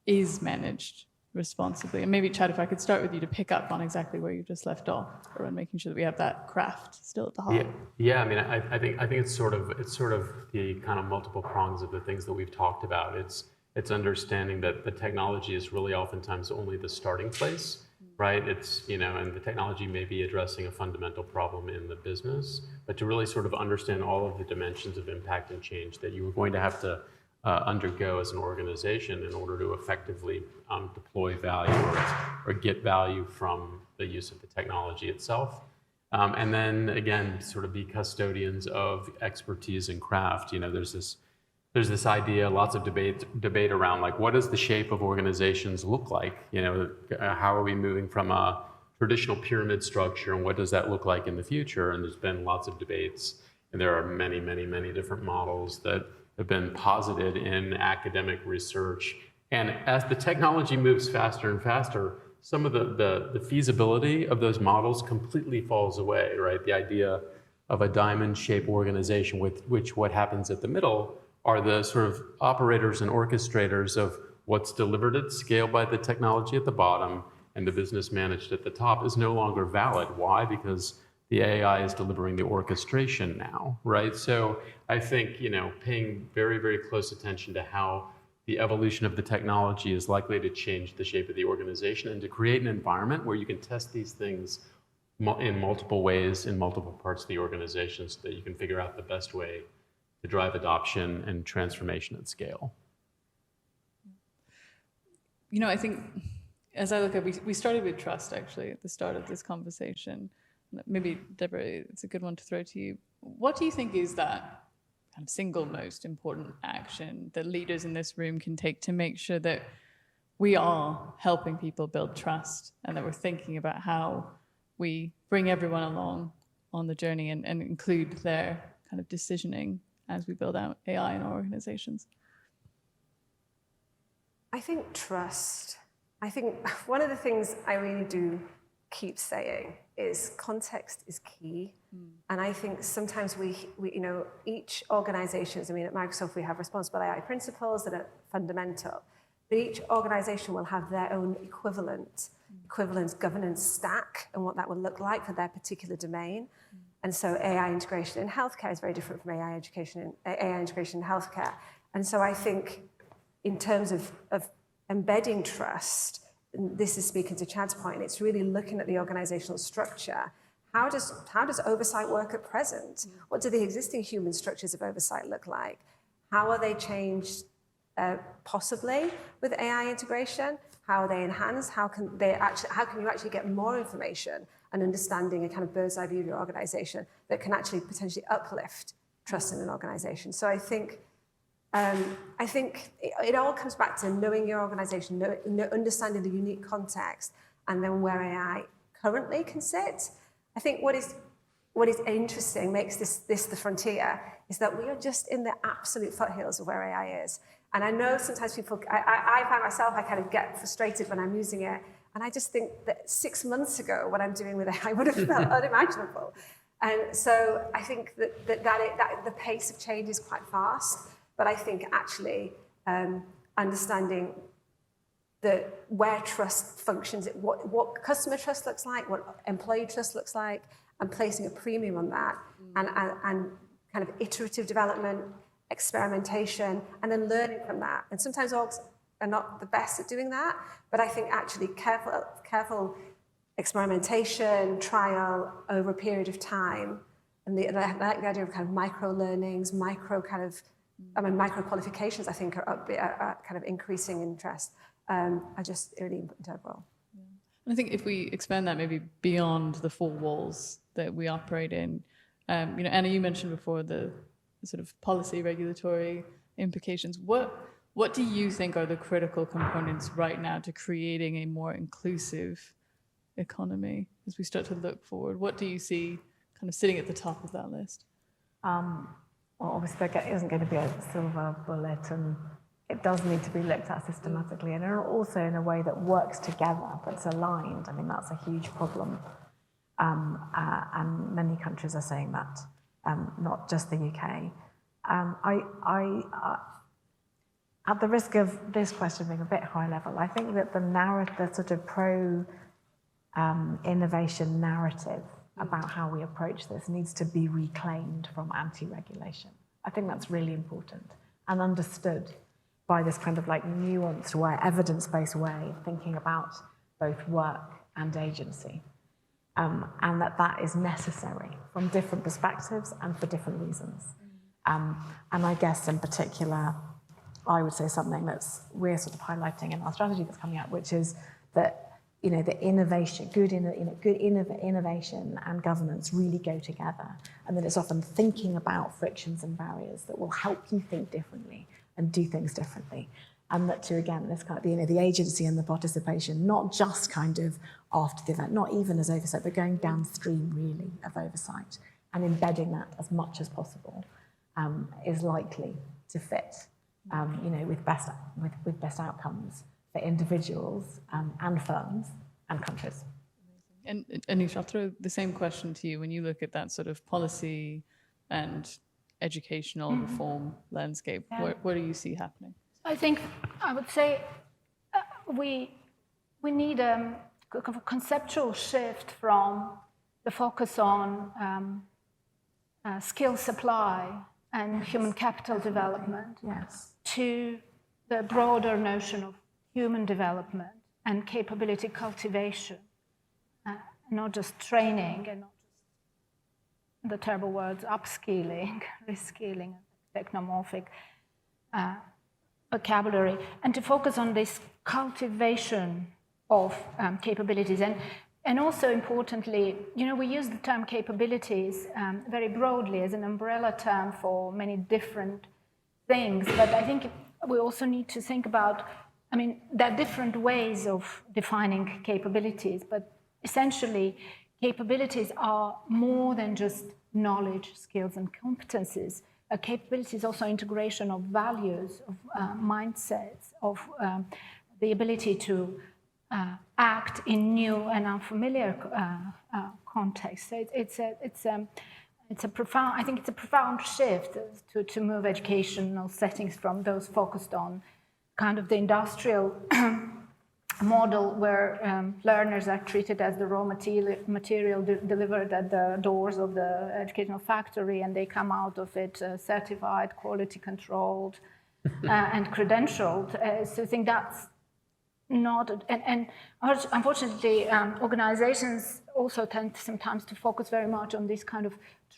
is managed responsibly? And maybe, Chad, if I could start with you to pick up on exactly where you just left off, around making sure that we have that craft still at the heart. Yeah. I mean, I think it's sort of the kind of multiple prongs of the things that we've talked about. It's understanding that the technology is really oftentimes only the starting place, right? It's, and the technology may be addressing a fundamental problem in the business, but to really sort of understand all of the dimensions of impact and change that you were going to have to undergo as an organization in order to effectively deploy value or get value from the use of the technology itself. And then again, sort of be custodians of expertise and craft. There's this idea, lots of debate around like, what does the shape of organizations look like? How are we moving from a traditional pyramid structure, and what does that look like in the future? And there's been lots of debates, and there are many, many, many different models that have been posited in academic research. And as the technology moves faster and faster, some of the feasibility of those models completely falls away, right? The idea of a diamond-shaped organization with which what happens at the middle are the sort of operators and orchestrators of what's delivered at scale by the technology at the bottom and the business managed at the top is no longer valid. Why? Because the AI is delivering the orchestration now, right? So I think, paying very, very close attention to how the evolution of the technology is likely to change the shape of the organization and to create an environment where you can test these things in multiple ways in multiple parts of the organization so that you can figure out the best way to drive adoption and transformation at scale. I think as I look at, we started with trust actually at the start of this conversation. Maybe Deborah, it's a good one to throw to you. What do you think is that kind of single most important action that leaders in this room can take to make sure that we are helping people build trust and that we're thinking about how we bring everyone along on the journey and include their kind of decisioning as we build out AI in our organizations? I think trust. I think one of the things I really do keep saying is context is key. And I think sometimes we each organization, at Microsoft, we have responsible AI principles that are fundamental, but each organization will have their own equivalence governance stack and what that will look like for their particular domain. And so AI integration in healthcare is very different from AI integration in healthcare. And so I think in terms of embedding trust, and this is speaking to Chad's point, it's really looking at the organizational structure. How does oversight work at present? What do the existing human structures of oversight look like? How are they changed possibly with AI integration? How are they enhanced? How can you actually get more information and understanding a kind of bird's eye view of your organization that can actually potentially uplift trust in an organization? So I think it all comes back to knowing your organization, understanding the unique context, and then where AI currently can sit. I think what is interesting, makes this the frontier, is that we are just in the absolute foothills of where AI is. And I know sometimes people, I find myself, I kind of get frustrated when I'm using it. And I just think that 6 months ago, what I'm doing with AI would have felt unimaginable. And so I think that the pace of change is quite fast. But I think actually understanding where trust functions, what customer trust looks like, what employee trust looks like, and placing a premium on that, and kind of iterative development, experimentation, and then learning from that. And sometimes orgs are not the best at doing that, but I think actually careful experimentation, trial over a period of time, and I like the idea of kind of micro learnings, micro qualifications, I think are kind of increasing interest. Are just really integral. Yeah. And I think if we expand that maybe beyond the four walls that we operate in, Anna, you mentioned before the sort of policy regulatory implications. What do you think are the critical components right now to creating a more inclusive economy as we start to look forward? What do you see kind of sitting at the top of that list? Well, obviously there isn't going to be a silver bullet, and it does need to be looked at systematically, and also in a way that works together, that's aligned. I mean, that's a huge problem. And many countries are saying that, not just the UK. At the risk of this question being a bit high level, I think that the sort of pro-innovation narrative about how we approach this needs to be reclaimed from anti-regulation. I think that's really important and understood by this kind of like nuanced way, evidence-based way of thinking about both work and agency. And that is necessary from different perspectives and for different reasons. And I guess in particular, I would say something we're sort of highlighting in our strategy that's coming out, which is that the innovation, good innovation and governance really go together, and that it's often thinking about frictions and barriers that will help you think differently and do things differently. And that again, this kind of, the agency and the participation, not just kind of after the event, not even as oversight, but going downstream really of oversight and embedding that as much as possible is likely to fit, with best outcomes for individuals and firms and countries. And Anoush, I'll throw the same question to you. When you look at that sort of policy and educational reform landscape, what do you see happening? I think I would say we need a conceptual shift from the focus on skill supply and human capital development to the broader notion of human development and capability cultivation, not just training and not just the terrible words upskilling, reskilling, technomorphic vocabulary, and to focus on this cultivation of capabilities. And also importantly, we use the term capabilities very broadly as an umbrella term for many different things, but I think we also need to think about, there are different ways of defining capabilities, but essentially capabilities are more than just knowledge, skills, and competencies. A capability is also integration of values, of mindsets, of the ability to act in new and unfamiliar contexts. So it's a profound. I think it's a profound shift to move educational settings from those focused on kind of the industrial model where learners are treated as the raw material delivered at the doors of the educational factory, and they come out of it certified, quality controlled, and credentialed. So I think that's not, and unfortunately, organizations also tend sometimes to focus very much on this kind of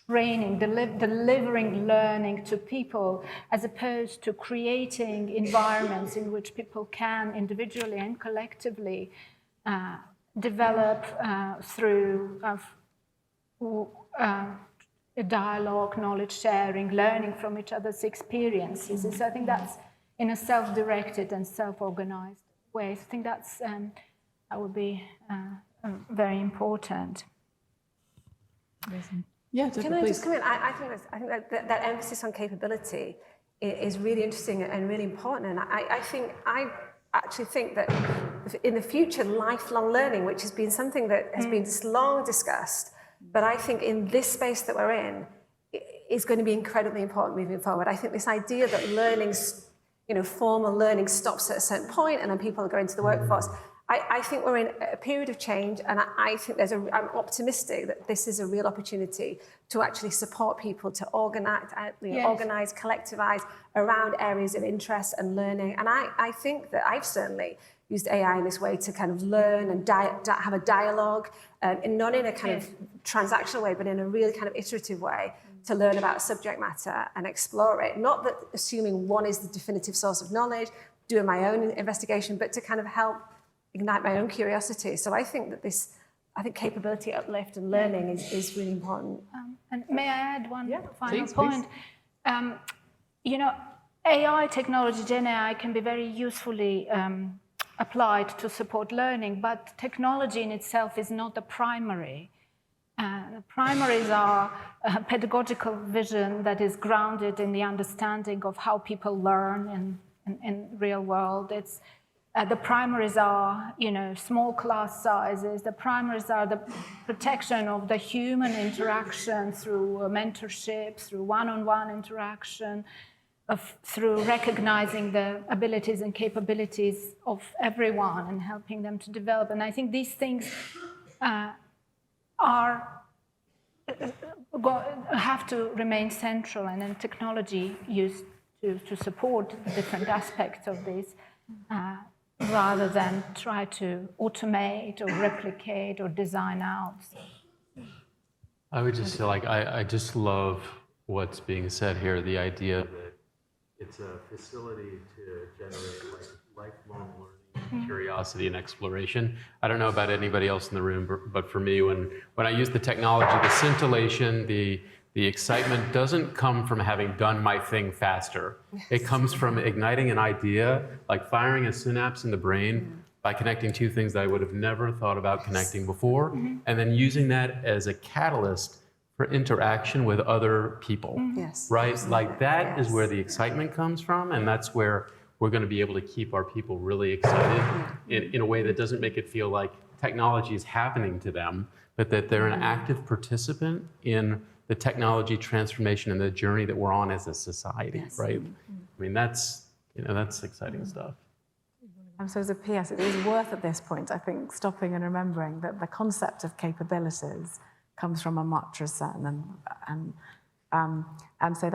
training, delivering learning to people, as opposed to creating environments in which people can individually and collectively develop through a dialogue, knowledge sharing, learning from each other's experiences. And so I think that's in a self-directed and self-organized way. So I think that would be very important. Yeah, can I just come in? I think that emphasis on capability is really interesting and really important. And I actually think that in the future, lifelong learning, which has been something that has been long discussed, but I think in this space that we're in, is going to be incredibly important moving forward. I think this idea that learning's, formal learning stops at a certain point and then people go into the workforce. I think we're in a period of change, and I think I'm optimistic that this is a real opportunity to actually support people to organize, collectivize around areas of interest and learning. And I think that I've certainly used AI in this way to kind of learn and have a dialogue, and not in a kind of transactional way, but in a really kind of iterative way, to learn about subject matter and explore it. Not that assuming one is the definitive source of knowledge, doing my own investigation, but to kind of help ignite my own curiosity. So I think that capability uplift and learning is really important. And may I add one final point? AI technology, Gen AI, can be very usefully applied to support learning, but technology in itself is not the primary. The primaries are a pedagogical vision that is grounded in the understanding of how people learn in real world. It's the primaries are, small class sizes. The primaries are the protection of the human interaction through mentorship, through one-on-one interaction, through recognizing the abilities and capabilities of everyone and helping them to develop. And I think these things have to remain central, and then technology used to support different aspects of this rather than try to automate or replicate or design out. I would just say, like, I just love what's being said here, the idea that it's a facility to generate lifelong learning, curiosity, and exploration. I don't know about anybody else in the room, but for me, when I use the technology, the scintillation, the excitement doesn't come from having done my thing faster. It comes from igniting an idea, like firing a synapse in the brain by connecting two things that I would have never thought about connecting before, and then using that as a catalyst for interaction with other people, right? Like that is where the excitement comes from, and that's where we're going to be able to keep our people really excited in a way that doesn't make it feel like technology is happening to them, but that they're an active participant in the technology transformation and the journey that we're on as a society, right? I mean, that's exciting stuff. So as a PS, it is worth at this point, I think, stopping and remembering that the concept of capabilities comes from Amartya Sen, and so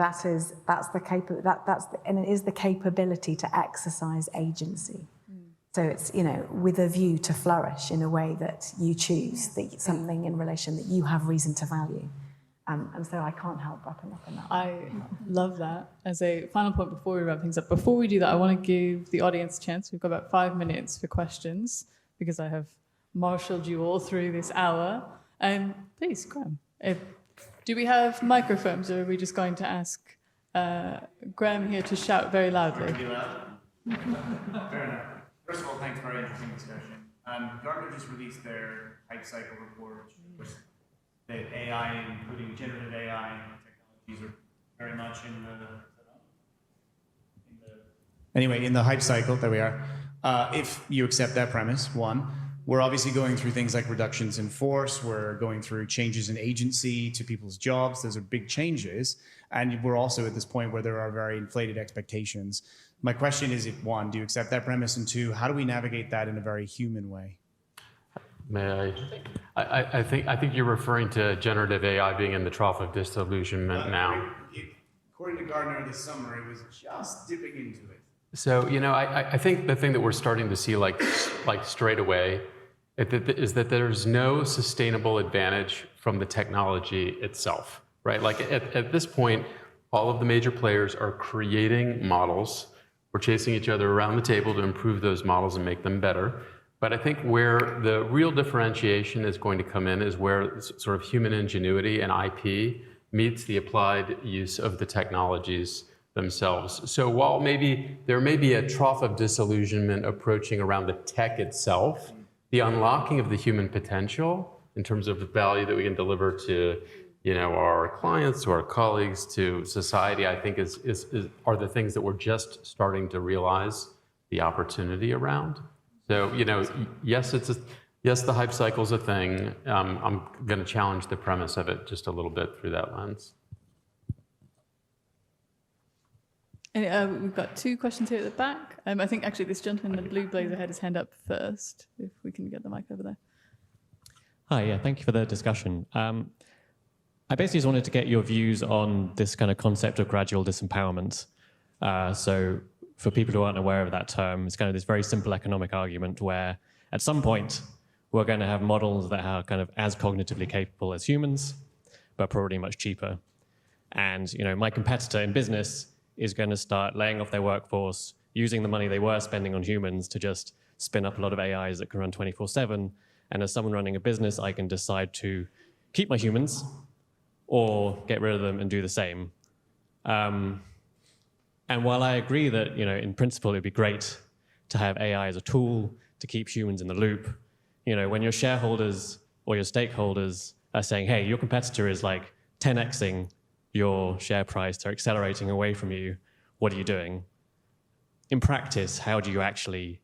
and it is the capability to exercise agency. So it's, with a view to flourish in a way that you choose, something in relation that you have reason to value. And so I can't help wrapping up in that. I love that. As a final point before we wrap things up, before we do that, I want to give the audience a chance. We've got about 5 minutes for questions because I have marshaled you all through this hour. Please, Graham. Do we have microphones, or are we just going to ask Graham here to shout very loudly? Fair enough. First of all, thanks for a very interesting discussion. Gartner just released their hype cycle report, which that AI, including generative AI technologies, are very much in the hype cycle. There we are. If you accept that premise, one, we're obviously going through things like reductions in force. We're going through changes in agency to people's jobs. Those are big changes. And we're also at this point where there are very inflated expectations. My question is, if one, do you accept that premise? And two, how do we navigate that in a very human way? May I think you're referring to generative AI being in the trough of disillusionment now. According to Gartner this summer, it was just dipping into it. So, I think the thing that we're starting to see like straight away is that there's no sustainable advantage from the technology itself, right? Like at this point, all of the major players are creating models. We're chasing each other around the table to improve those models and make them better. But I think where the real differentiation is going to come in is where sort of human ingenuity and IP meets the applied use of the technologies themselves. So while there may be a trough of disillusionment approaching around the tech itself, the unlocking of the human potential in terms of the value that we can deliver to our clients, to our colleagues, to society, I think are the things that we're just starting to realize the opportunity around. So, yes, the hype cycle's a thing. I'm going to challenge the premise of it just a little bit through that lens. And, we've got 2 questions here at the back. I think actually this gentleman in the blue blazer had his hand up first, if we can get the mic over there. Hi, yeah, thank you for the discussion. I basically just wanted to get your views on this kind of concept of gradual disempowerment. So for people who aren't aware of that term, it's kind of this very simple economic argument where at some point we're going to have models that are kind of as cognitively capable as humans, but probably much cheaper. And my competitor in business is going to start laying off their workforce, using the money they were spending on humans to just spin up a lot of AIs that can run 24/7. And as someone running a business, I can decide to keep my humans or get rid of them and do the same. And while I agree that, in principle, it'd be great to have AI as a tool to keep humans in the loop, when your shareholders or your stakeholders are saying, hey, your competitor is like 10xing your share price, they're accelerating away from you, what are you doing? In practice, how do you actually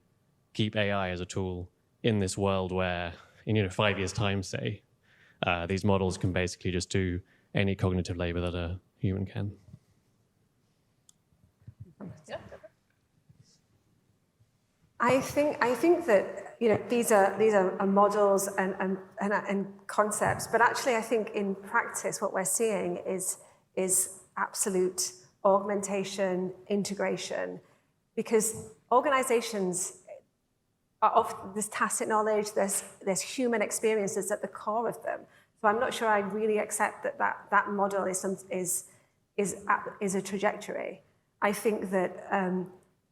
keep AI as a tool in this world where, in 5 years' time, say, these models can basically just do any cognitive labor that a human can? I think that these are models and concepts, but actually I think in practice what we're seeing is absolute augmentation, integration, because organizations of this tacit knowledge, there's human experiences at the core of them. So I'm not sure I really accept that model is a trajectory. I think that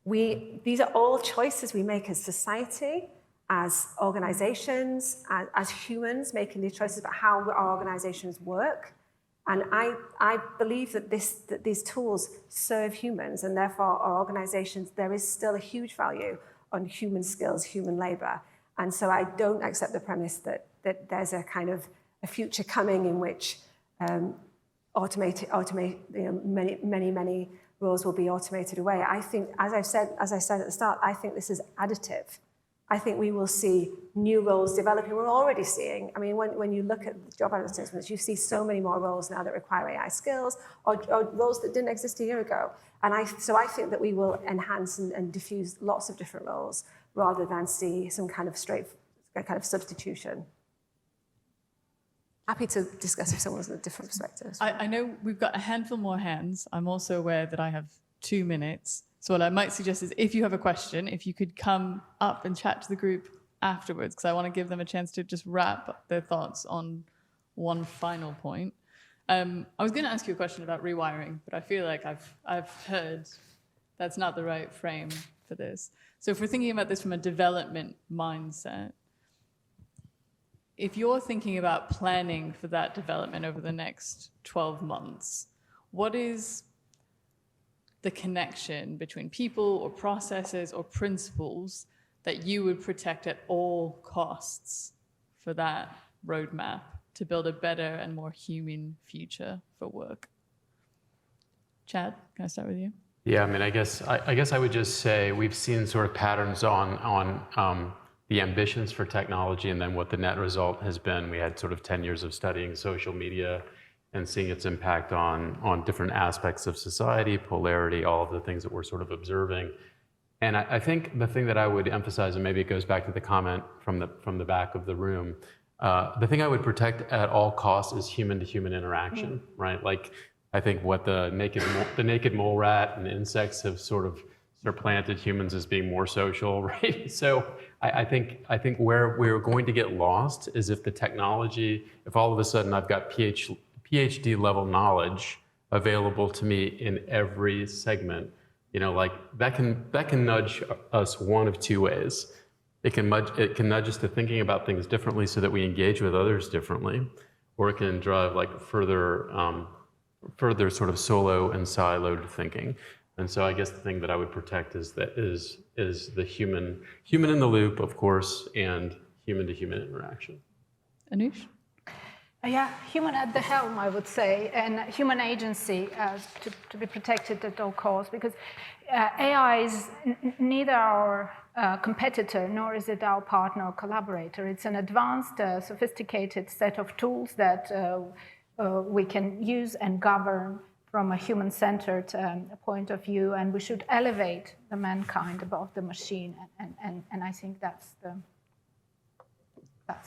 these are all choices we make as society, as organizations, as humans, making these choices about how our organizations work. And I believe that these tools serve humans, and therefore our organizations, there is still a huge value on human skills, human labor. And so I don't accept the premise that there's a kind of a future coming in which many roles will be automated away. I think, as I said at the start, I think this is additive. I think we will see new roles developing. We're already seeing, I mean, when you look at job advertisements, you see so many more roles now that require AI skills, or roles that didn't exist a year ago. And so I think that we will enhance and diffuse lots of different roles rather than see some kind of substitution. Happy to discuss if someone's in a different perspective. I know we've got a handful more hands. I'm also aware that I have 2 minutes. So what I might suggest is if you have a question, if you could come up and chat to the group afterwards, because I want to give them a chance to just wrap their thoughts on one final point. I was going to ask you a question about rewiring, but I feel like I've heard that's not the right frame for this. So if we're thinking about this from a development mindset, if you're thinking about planning for that development over the next 12 months, what is the connection between people or processes or principles that you would protect at all costs for that roadmap to build a better and more human future for work? Chad, can I start with you? Yeah, I mean, I guess I would just say we've seen sort of patterns on the ambitions for technology and then what the net result has been. We had sort of 10 years of studying social media and seeing its impact on different aspects of society, polarity, all of the things that we're sort of observing. And I think the thing that I would emphasize, and maybe it goes back to the comment from the back of the room, the thing I would protect at all costs is human-to-human interaction, right? Like, I think what the naked mole rat and insects have sort of supplanted humans as being more social, right? So I think where we're going to get lost is if the technology, if all of a sudden I've got PhD level knowledge available to me in every segment, like that can nudge us one of two ways. It can nudge us to thinking about things differently so that we engage with others differently, or it can drive like further sort of solo and siloed thinking. And so I guess the thing that I would protect is the human in the loop, of course, and human-to-human interaction. Anoush? Yeah, human at the helm, I would say, and human agency to be protected at all costs, because AI is neither our competitor nor is it our partner or collaborator. It's an advanced, sophisticated set of tools that we can use and govern from a human-centered point of view, and we should elevate the mankind above the machine, and I think that's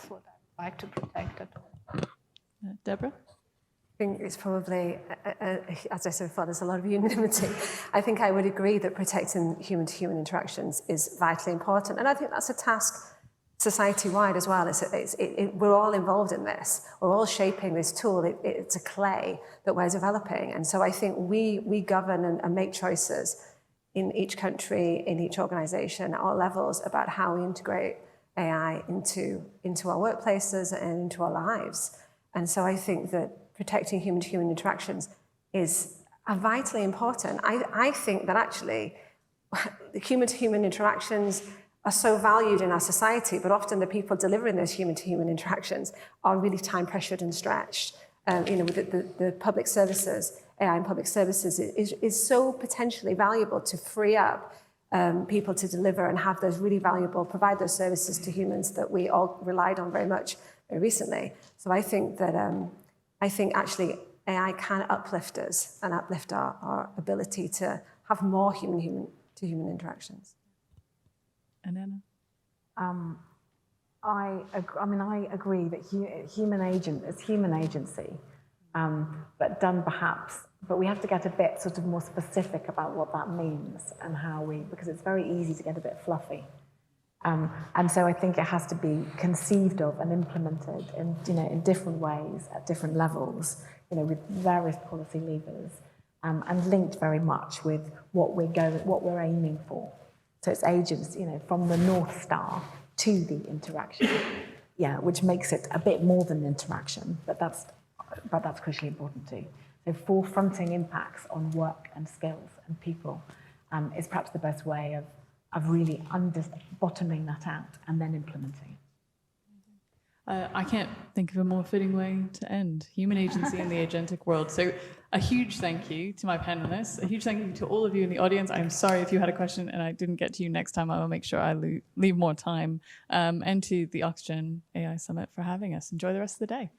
what I'd like to protect at all. Deborah? I think it's probably, as I said before, there's a lot of unanimity. I think I would agree that protecting human-to-human interactions is vitally important, and I think that's a task society-wide as well. We're all involved in this. We're all shaping this tool. It's a clay that we're developing, and so I think we govern and make choices in each country, in each organization, at all levels, about how we integrate AI into our workplaces and into our lives. And so I think that protecting human-to-human interactions is vitally important. I think that actually the human-to-human interactions are so valued in our society, but often the people delivering those human-to-human interactions are really time-pressured and stretched. With the public services, AI in public services is so potentially valuable to free up people to deliver and have those really valuable, provide those services to humans that we all relied on very much very recently. So I think that actually AI can uplift us and uplift our ability to have more human-to-human interactions. And Anna? I agree that human agency, but we have to get a bit sort of more specific about what that means and how because it's very easy to get a bit fluffy. And so I think it has to be conceived of and implemented in different ways at different levels, with various policy levers, and linked very much with what we're aiming for. So it's agents, from the North Star to the interaction, which makes it a bit more than interaction, but that's crucially important too. So forefronting impacts on work and skills and people is perhaps the best way of really bottoming that out and then implementing. I can't think of a more fitting way to end human agency in the agentic world. So a huge thank you to my panelists, a huge thank you to all of you in the audience. I'm sorry if you had a question and I didn't get to you next time. I will make sure I leave more time. And to the Oxygen AI Summit for having us. Enjoy the rest of the day.